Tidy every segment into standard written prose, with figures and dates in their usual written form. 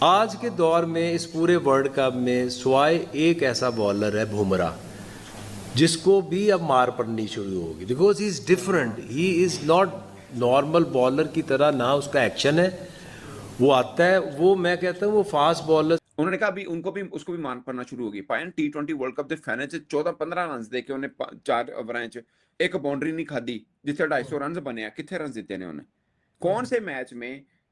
आज के दौर में इस पूरे वर्ल्ड कप में सिवाय एक ऐसा बॉलर है बुमराह, जिसको भी अब मार पड़नी शुरू होगी, because he is different. He is not normal bowler की तरह, ना उसका एक्शन है, वो आता है, वो मैं कहता हूँ वो फास्ट बॉलर। उन्होंने कहा अभी उनको भी उसको भी मार पड़ना शुरू होगी। पायन T20 वर्ल्ड कप ਦੇ ਫਾਈਨਲ ਚ 14-15 ਰਨਸ ਦੇ ਕੇ ਉਹਨੇ 4 ਓਵਰਾਂ ਚ ਇੱਕ ਬਾਉਂਡਰੀ ਨਹੀਂ ਖਾਦੀ, ਜਿੱਥੇ 250 रन बने हैं। कितने रन जीते ने उन्हें?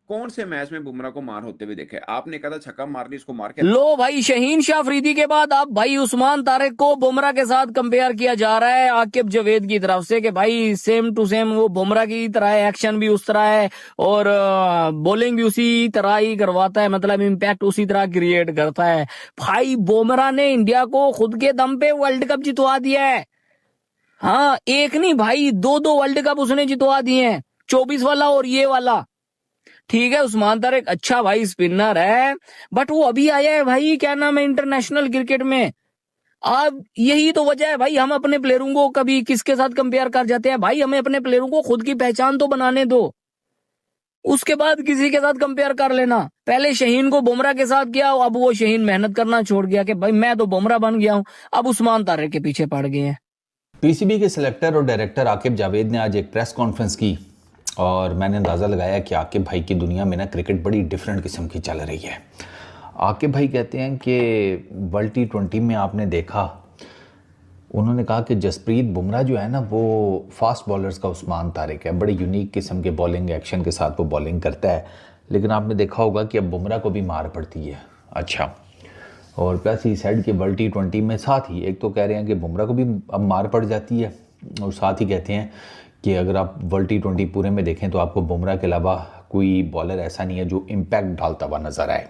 कौन से मैच में बुमराह को मार होते हुए देखे आपने? कहा छक्का मार ली, उसको मार के लो भाई, शहीन शाह अफरीदी के बाद अब भाई उस्मान तारिक को बुमराह के साथ कंपेयर किया जा रहा है आकिब जावेद की तरफ से कि भाई सेम टू सेम वो बुमराह की तरह है, एक्शन भी उस तरह है और बॉलिंग भी उसी तरह ही करवाता है, मतलब इम्पैक्ट उसी तरह क्रिएट करता है। भाई बुमराह ने इंडिया को खुद के दम पे वर्ल्ड कप जितवा दिया है। हाँ, एक नहीं भाई, दो वर्ल्ड कप उसने जितवा दिए हैं, 24 वाला और ये वाला। ठीक है, उस्मान तारिक अच्छा भाई स्पिनर है, बट वो अभी आया है भाई, क्या नाम है, इंटरनेशनल क्रिकेट में। अब यही तो वजह है भाई, हम अपने प्लेयरों को कभी किसके साथ कंपेयर कर जाते हैं। भाई हमें अपने प्लेयरों को खुद की पहचान तो बनाने दो, उसके बाद किसी के साथ कंपेयर कर लेना। पहले शहीन को बुमराह के साथ किया, अब वो शहीन मेहनत करना छोड़ गया कि भाई मैं तो बुमराह बन गया हूं, अब उस्मान तारिक के पीछे पड़ गए हैं। पीसीबी के सिलेक्टर और डायरेक्टर आकिब जावेद ने आज एक प्रेस कॉन्फ्रेंस की और मैंने अंदाज़ा लगाया कि आकिब भाई की दुनिया में ना क्रिकेट बड़ी डिफरेंट किस्म की चल रही है। आकिब भाई कहते हैं कि वर्ल्ड T20 में आपने देखा, उन्होंने कहा कि जसप्रीत बुमराह जो है ना वो फास्ट बॉलर्स का उस्मान तारिक है, बड़े यूनिक किस्म के बॉलिंग एक्शन के साथ वो बॉलिंग करता है, लेकिन आपने देखा होगा कि अब बुमराह को भी मार पड़ती है। अच्छा, और प्लस ही साइड के वर्ल्ड T20 में साथ ही एक तो कह रहे हैं कि बुमराह को भी अब मार पड़ जाती है, और साथ ही कहते हैं कि अगर आप वर्ल्ड T20 पूरे में देखें तो आपको बुमराह के अलावा कोई बॉलर ऐसा नहीं है जो इम्पैक्ट डालता हुआ नज़र आए।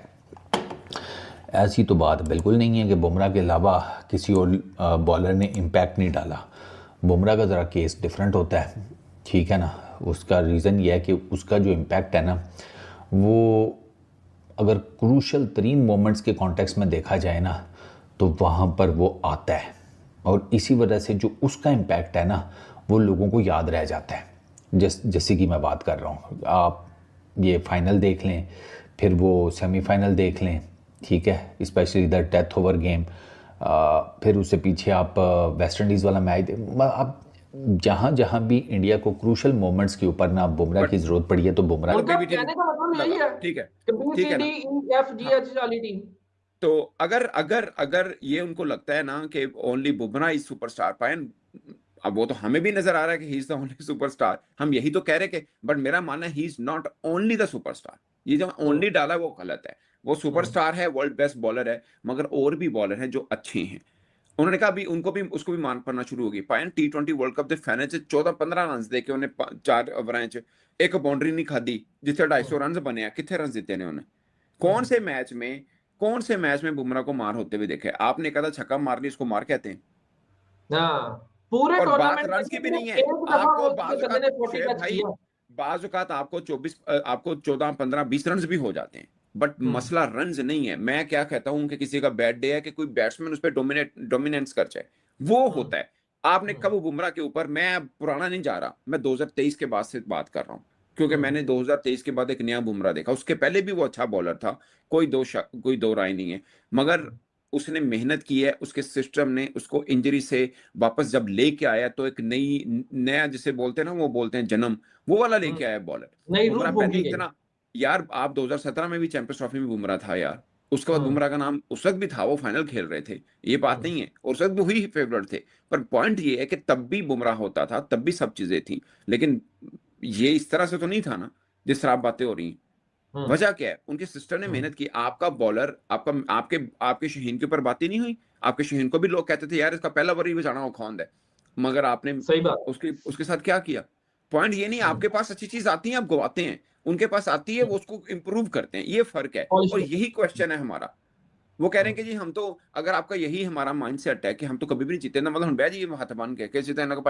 ऐसी तो बात बिल्कुल नहीं है कि बुमराह के अलावा किसी और बॉलर ने इम्पैक्ट नहीं डाला। बुमराह का ज़रा केस डिफरेंट होता है, ठीक है ना। उसका रीज़न ये है कि उसका जो इम्पैक्ट है ना, वो अगर क्रूशल तरीन मोमेंट्स के कॉन्टेक्स्ट में देखा जाए ना तो वहाँ पर वो आता है, और इसी वजह से जो उसका इम्पैक्ट है ना वो लोगों को याद रह जाता है। जैसे कि मैं बात कर रहा हूँ, आप ये फाइनल देख लें, फिर वो सेमीफाइनल देख लें, ठीक है, specially the death over game, फिर उससे पीछे आप वेस्ट इंडीज़ वाला मैच, आप जहाँ जहाँ भी इंडिया को क्रूशल मोमेंट्स के ऊपर ना बुमराह की जरूरत पड़ी है तो बुमराह कहने का मतलब यही है। ठीक है, तो अगर ये उनको लगता है ना कि ओनली बुमराह इज सुपरस्टार, पायन अब वो तो हमें भी नजर आ रहा है कि he is the only superstar, हम यही तो कह रहे कि, बट मेरा मानना है he is not only the superstar. ये जो ओनली डाला वो गलत है। वो सुपरस्टार है, वर्ल्ड बेस्ट बॉलर है, मगर और भी बॉलर हैं जो अच्छे हैं। उन्होंने कहा अभी उनको भी उसको भी मार पड़ना शुरू होगी। पायन T20 वर्ल्ड कप ਦੇ ਫਾਈਨਲ ਚ 14-15 रन ਦੇ ਕੇ ਉਹਨੇ 4 ਓਵਰਾਂ ਚ एक बाउंड्री नहीं खादी, जिथे 250 रन बने हैं। कितने रन जीते ने उन्हें? कौन से मैच में बुमराह को मार होते हुए देखे आपने? कहा छक्का मार ली, उसको मार कहते हैं। पूरे और बात टूर्नामेंट रन की भी नहीं है। आपको बाजुकात आपको 14, 15, 20 रन भी हो जाते हैं, बट मसला रन नहीं है। मैं क्या कहता हूं कि किसी का बैड डे है कि कोई बैट्समैन उस पर डोमिनेंस कर जाए, वो होता है। आपने कब बुमराह के ऊपर, मैं पुराना नहीं जा रहा, मैं 2023 के बाद से बात कर रहा हूं, क्योंकि मैंने 2023 के बाद एक नया बुमराह देखा। उसके पहले भी वो अच्छा बॉलर था, कोई दो राय नहीं है, मगर उसने मेहनत की है, उसके सिस्टम ने उसको इंजरी से वापस जब लेके आया तो एक नया जिसे बोलते हैं ना, वो बोलते हैं जन्म, वो वाला लेके आया बॉलर। बुमराह पहले इतना, यार आप 2017 में भी चैंपियंस ट्रॉफी में बुमराह था यार, उसके बाद बुमराह का नाम उस वक्त भी था, वो फाइनल खेल रहे थे, ये बात नहीं है, उस वक्त भी वही फेवरेट थे। पर पॉइंट ये है कि तब भी बुमराह होता था, तब भी सब चीजें थी, लेकिन ये इस तरह से तो नहीं था ना जिस तरह आप बातें हो रही हैं। वजह क्या है? उनके सिस्टर ने मेहनत की। आपका बॉलर, आपके शहीन के ऊपर बात ही नहीं हुई। आपके शहीन को भी लोग कहते थे यार इसका पहला ओवर ही बचाना वो खौंद है, मगर आपने सही बात उसके साथ क्या किया? पॉइंट ये नहीं, आपके पास अच्छी चीज आती है आप गवाते हैं, उनके पास आती है वो उसको इंप्रूव करते हैं, ये फर्क है। और यही क्वेश्चन है हमारा। वो कह रहे हैं कि जी हम तो, अगर आपका यही हमारा माइंड सेट है कि हम तो कभी भी नहीं जीते ना, मतलब हम बह जी हाथ बन के जीते ना,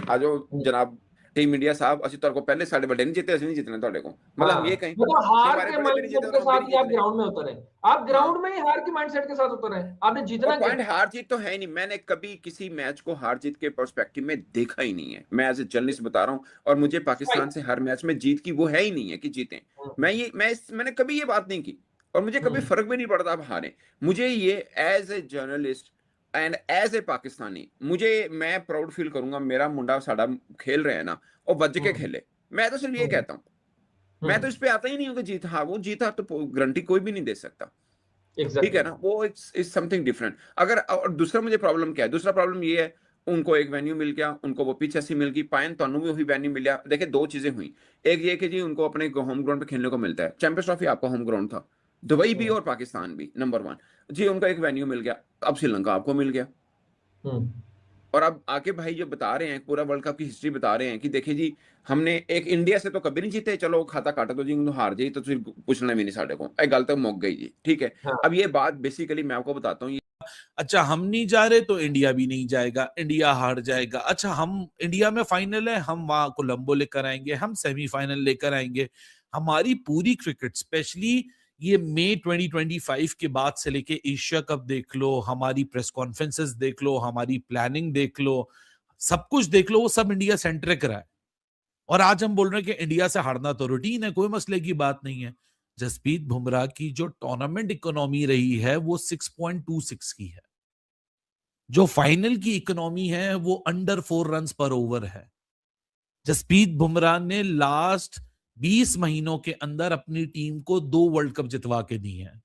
आ जाओ जनाब टीम इंडिया साहब, असि तुहाडे को पहले साडे बड़े नहीं जीते, असि नहीं जीतने तुहाडे को, मतलब हम ये कहें मतलब हार हमारे के बड़े भी नहीं माइंडसेट जीते के और हम भी साथ नहीं ही आप जीतने। ग्राउंड में उतरे, आप ग्राउंड में ही हार के माइंडसेट के साथ उतरे, आपने जीतना क्या? पॉइंट हार जीत तो है ही नहीं। मैंने कभी किसी मैच को हार जीत के पर्सपेक्टिव में देखा ही नहीं है, मैं एज ए जर्नलिस्ट बता रहा हूँ। और मुझे पाकिस्तान से हर मैच में जीत की वो है ही नहीं है कि जीतें। मैंने कभी ये बात नहीं की। और मुझे कभी फर्क भी नहीं पड़ता आप हारें। मुझे ये as a journalist and as a Pakistani मैं प्राउड फील करूंगा मेरा मुंडा साडा खेल रहे हैं ना और वज के खेले। मैं तो सिर्फ ये कहता हूँ, मैं तो इस पे आता ही नहीं हूँ कि जीत हार, वो जीत हार तो गारंटी कोई भी नहीं दे सकता। ठीक है ना, वो इज समथिंग डिफरेंट। अगर और दूसरा मुझे प्रॉब्लम क्या है, दूसरा प्रॉब्लम ये है उनको एक वेन्यू मिल गया, उनको वो पिच ऐसी मिल गई, पायन तनु भी वही वेन्यू मिल गया। देखिए दो चीजें हुई, एक ये कि जी उनको अपने होम ग्राउंड पे खेलने को मिलता है, चैंपियंस ट्रॉफी आपका होम ग्राउंड था, दुबई भी और पाकिस्तान भी नंबर 1 जी, उनको एक वेन्यू मिल गया। अब श्रीलंका आपको मिल गया, और अब आके भाई जो बता रहे हैं पूरा वर्ल्ड कप की हिस्ट्री बता रहे हैं कि देखिए जी हमने एक इंडिया से तो कभी नहीं जीते, चलो खाता काटा तो जी हार जाइए तो फिर पूछना भी नहीं साढ़े को, एक गल तो मुक गई जी। ठीक है, अब ये बात बेसिकली मैं आपको बताता हूँ। अच्छा हम नहीं जा रहे तो इंडिया भी नहीं जाएगा, इंडिया हार जाएगा। अच्छा हम इंडिया में फाइनल है, हम वहां कोलंबो लेकर आएंगे, हम सेमीफाइनल लेकर आएंगे। हमारी पूरी क्रिकेट, स्पेशली ये मई 2025 के बाद से लेके एशिया कप देख लो, हमारी प्रेस कॉन्फ्रेंसेस देख लो, हमारी प्लानिंग देख लो, सब कुछ देख लो, वो सब इंडिया सेंट्रिक रहा है। और आज हम बोल रहे हैं कि इंडिया से हारना तो रूटीन है, कोई मसले की बात नहीं है। जसप्रीत बुमराह की जो टूर्नामेंट इकोनॉमी रही है वो 6.26 की है, जो फाइनल की इकोनॉमी है वो अंडर 4 रन्स पर ओवर है। जसप्रीत बुमराह ने लास्ट 20 महीनों के अंदर अपनी टीम को 2 वर्ल्ड कप जितवा के दी है।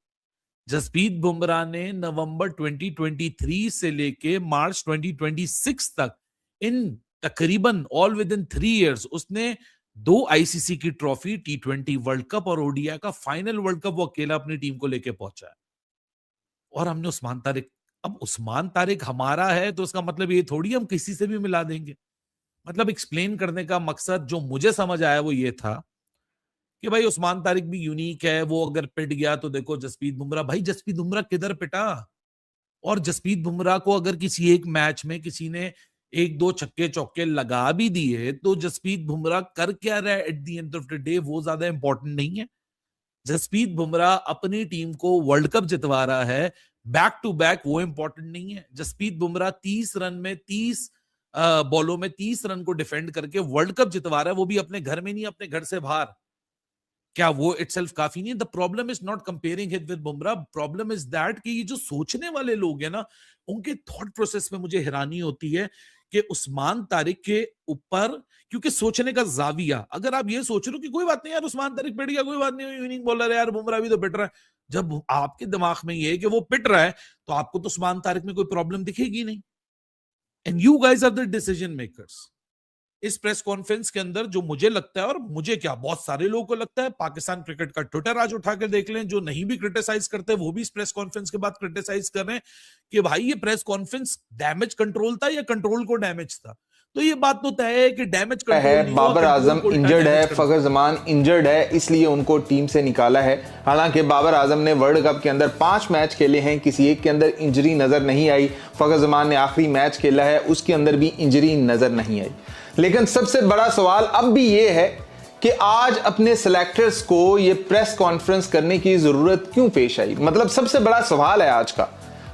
जसप्रीत बुमराह ने नवंबर 2023 से लेके मार्च 2026 तक इन तकरीबन ऑल विद इन 3 इयर्स उसने 2 आईसीसी की ट्रॉफी, T20 वर्ल्ड कप और ओडीआई का फाइनल वर्ल्ड कप वो अकेला अपनी टीम को लेके पहुंचा है। और हमने उस्मान तारिक, अब उस्मान तारिक हमारा है तो उसका मतलब ये थोड़ी हम किसी से भी मिला देंगे। मतलब एक्सप्लेन करने का मकसद जो मुझे समझ आया वो ये था कि भाई उस्मान तारिक भी यूनिक है, वो अगर पिट गया तो देखो जसप्रीत बुमराह, भाई जसप्रीत बुमराह किधर पिटा? और जसप्रीत बुमराह को अगर किसी एक मैच में किसी ने 1-2 छक्के चौके लगा भी दिए तो जसप्रीत बुमराह कर क्या रहा है at the end of the day, वो ज्यादा इंपॉर्टेंट नहीं है। जसप्रीत बुमराह अपनी टीम को वर्ल्ड कप जितवा रहा है बैक टू बैक, वो इंपॉर्टेंट नहीं है। जसप्रीत बुमराह 30 रन में 30 बॉलों में 30 रन को डिफेंड करके वर्ल्ड कप जितवा रहा है, वो भी अपने घर में नहीं, अपने घर से बाहर। क्या वो इटसेल्फ काफी नहीं? The problem is not comparing him with Bumrah, problem is that कि ये जो सोचने वाले लोग हैं ना, उनके थॉट प्रोसेस में मुझे हैरानी होती है कि उस्मान तारिक के ऊपर, क्योंकि सोचने का जाविया, अगर आप ये सोच रहे हो कि कोई बात नहीं यार उस्मान तारिक पिट गया, कोई बात नहीं, इनिंग बॉलर है यार, बुमराह भी तो पिट रहा है, जब आपके दिमाग में ये है कि वो पिट रहा है तो आपको तो उस्मान तारिक में कोई प्रॉब्लम दिखेगी नहीं। And you guys are the decision makers. इस प्रेस कॉन्फ्रेंस के अंदर जो मुझे लगता है, और मुझे क्या बहुत सारे लोगों को लगता है, पाकिस्तान क्रिकेट का ट्विटर आज उठा कर देख लें, जो नहीं भी क्रिटिसाइज करते वो भी इस प्रेस कॉन्फ्रेंस के बाद क्रिटिसाइज कर रहे हैं कि भाई ये प्रेस कॉन्फ्रेंस डैमेज कंट्रोल था या कंट्रोल को डैमेज था। तो ये बात तो तय है कि डैमेज कंट्रोल है। बाबर आजम इंजर्ड है, फखर जमान इंजर्ड है, इसलिए उनको टीम से निकाला है। हालांकि बाबर आजम ने वर्ल्ड कप के अंदर 5 मैच खेले हैं, किसी एक के अंदर इंजरी नजर नहीं आई। फखर जमान ने आखिरी मैच खेला है, उसके अंदर भी इंजरी नजर नहीं आई। लेकिन सबसे बड़ा सवाल अब भी ये है कि आज अपने सिलेक्टर्स को ये प्रेस कॉन्फ्रेंस करने की जरूरत क्यों पेश आई? मतलब सबसे बड़ा सवाल है आज का।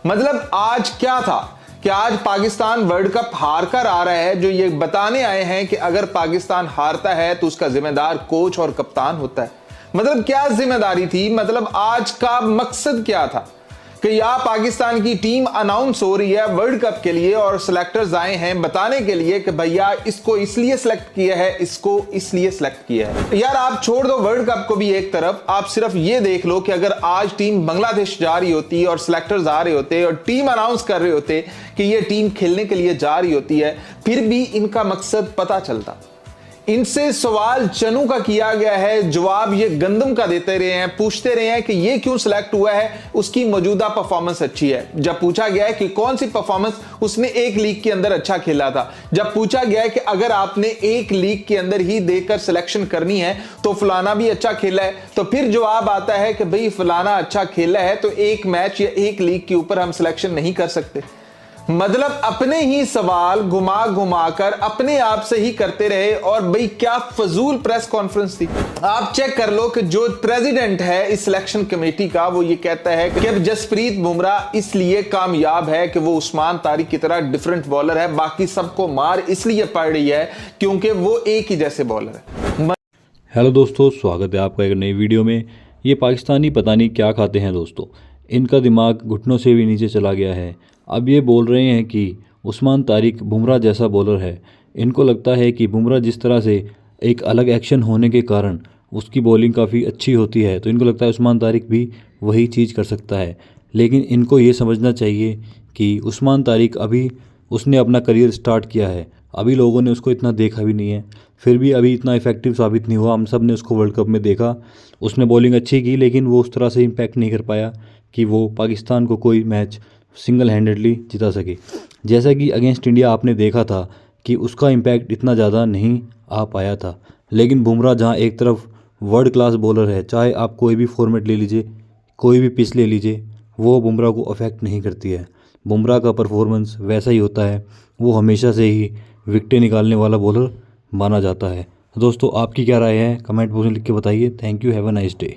मतलब आज क्या था कि आज पाकिस्तान वर्ल्ड कप हार कर आ रहा है, जो ये बताने आए हैं कि अगर पाकिस्तान हारता है तो उसका जिम्मेदार कोच और कप्तान होता है। मतलब क्या जिम्मेदारी थी? मतलब आज का मकसद क्या था कि यहाँ पाकिस्तान की टीम अनाउंस हो रही है वर्ल्ड कप के लिए और सिलेक्टर्स आए हैं बताने के लिए कि भैया इसको इसलिए सिलेक्ट किया है, इसको इसलिए सिलेक्ट किया है। यार आप छोड़ दो वर्ल्ड कप को भी एक तरफ, आप सिर्फ ये देख लो कि अगर आज टीम बांग्लादेश जा रही होती और सिलेक्टर्स आ रहे होते और टीम अनाउंस कर रहे होते कि ये टीम खेलने के लिए जा रही होती है, फिर भी इनका मकसद पता चलता। इनसे सवाल चनू का किया गया है, जवाब ये गंदम का देते रहे हैं, पूछते रहे हैं कि ये क्यों सिलेक्ट हुआ है, उसकी मौजूदा परफॉर्मेंस अच्छी है। जब पूछा गया है कि कौन सी परफॉर्मेंस उसने एक लीग के अंदर अच्छा खेला था, जब पूछा गया है कि अगर आपने एक लीग के अंदर ही देखकर सिलेक्शन करनी है तो फलाना भी अच्छा खेला है, तो फिर जवाब आता है कि भाई फलाना अच्छा खेला है तो एक मैच या एक लीग के ऊपर हम सिलेक्शन नहीं कर सकते। मतलब अपने ही सवाल घुमा घुमा कर अपने आप से ही करते रहे। और भाई क्या फजूल प्रेस कॉन्फ्रेंस थी। आप चेक कर लो कि जो प्रेसिडेंट है इस सिलेक्शन कमेटी का, वो ये कहता है कि अब जसप्रीत बुमराह इसलिए कामयाब है कि वो उस्मान तारिक की तरह डिफरेंट बॉलर है, बाकी सबको मार इसलिए पड़ रही है क्योंकि वो एक ही जैसे बॉलर है। हेलो दोस्तों, स्वागत है आपका एक नई वीडियो में। ये पाकिस्तानी पता नहीं क्या खाते हैं दोस्तों, इनका दिमाग घुटनों से भी नीचे चला गया है। अब ये बोल रहे हैं कि उस्मान तारिक बुमराह जैसा बॉलर है। इनको लगता है कि बुमराह जिस तरह से एक अलग एक्शन होने के कारण उसकी बॉलिंग काफ़ी अच्छी होती है, तो इनको लगता है उस्मान तारिक भी वही चीज़ कर सकता है। लेकिन इनको ये समझना चाहिए कि उस्मान तारिक अभी उसने अपना करियर स्टार्ट किया है, अभी लोगों ने उसको इतना देखा भी नहीं है, फिर भी अभी इतना इफेक्टिव साबित नहीं हुआ। हम सब ने उसको वर्ल्ड कप में देखा, उसने बॉलिंग अच्छी की लेकिन वो उस तरह से इम्पैक्ट नहीं कर पाया कि वो पाकिस्तान को कोई मैच सिंगल हैंडेडली जिता सके। जैसा कि अगेंस्ट इंडिया आपने देखा था कि उसका इम्पैक्ट इतना ज़्यादा नहीं आ पाया था। लेकिन बुमराह जहाँ एक तरफ वर्ल्ड क्लास बॉलर है, चाहे आप कोई भी फॉर्मेट ले लीजिए, कोई भी पिच ले लीजिए, वो बुमराह को अफेक्ट नहीं करती है। बुमराह का परफॉर्मेंस वैसा ही होता है, वो हमेशा से ही विकेटें निकालने वाला बॉलर माना जाता है। दोस्तों आपकी क्या राय है, कमेंट बॉक्स में लिख के बताइए। Thank you, have a nice day.